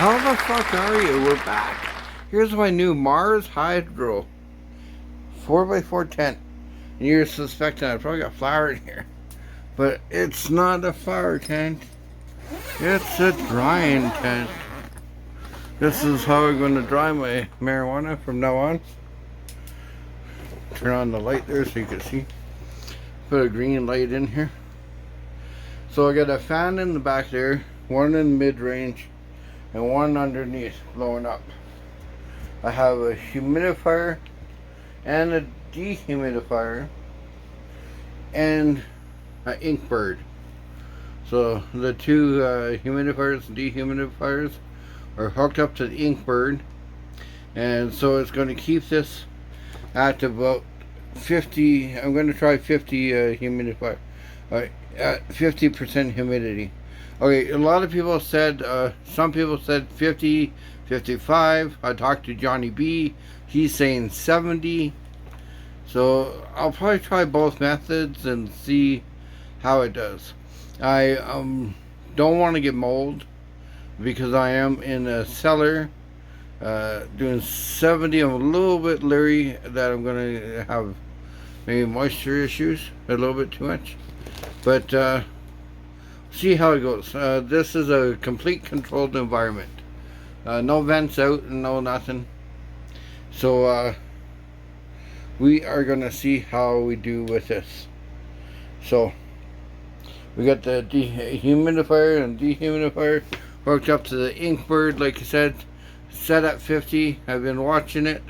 How the fuck are you? We're back. Here's my new MarsHydro 4x4 tent. And you're suspecting I probably got flour in here. But it's not a flower tent. It's a drying tent. This is how I'm going to dry my marijuana from now on. Turn on the light there so you can see. Put a green light in here. So I got a fan in the back there, one in mid-range, and one underneath blowing up. I have a humidifier and a dehumidifier and an ink bird. So the two humidifiers and dehumidifiers are hooked up to the ink bird, and so it's going to keep this at about 50. I'm going to try 50 humidifier at 50% humidity. Okay, a lot of people said, some people said 50, 55. I talked to Johnny B. He's saying 70. So I'll probably try both methods and see how it does. I don't want to get mold because I am in a cellar doing 70. I'm a little bit leery that I'm going to have maybe moisture issues, a little bit too much. But see how it goes. This is a complete controlled environment. No vents out and no nothing. So we are going to see how we do with this. So we got the humidifier and dehumidifier hooked up to the ink bird, like I said, set at 50. I've been watching it,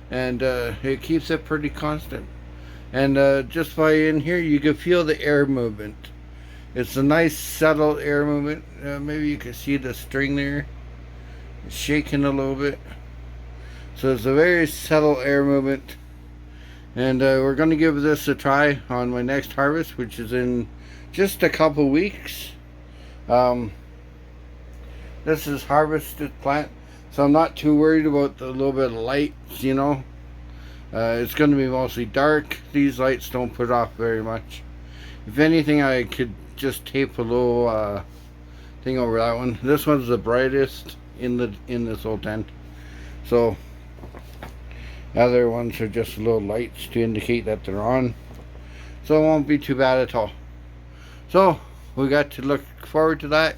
and it keeps it pretty constant. And just by in here, you can feel the air movement. It's a nice settled air movement. Maybe you can see the string there. It's shaking a little bit. So it's a very settled air movement. And we're going to give this a try on my next harvest, which is in just a couple weeks. This is harvested plant, so I'm not too worried about the little bit of lights, you know. It's going to be mostly dark. These lights don't put off very much. If anything, I could just tape a little thing over that one. This one's the brightest in this whole tent. So the other ones are just little lights to indicate that they're on. So it won't be too bad at all. So we got to look forward to that,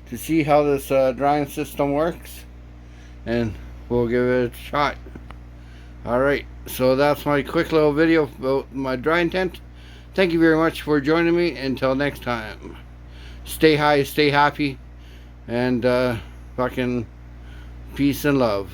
to see how this drying system works, and we'll give it a shot. Alright, so that's my quick little video about my drying tent. Thank you very much for joining me. Until next time, stay high, stay happy, and fucking peace and love.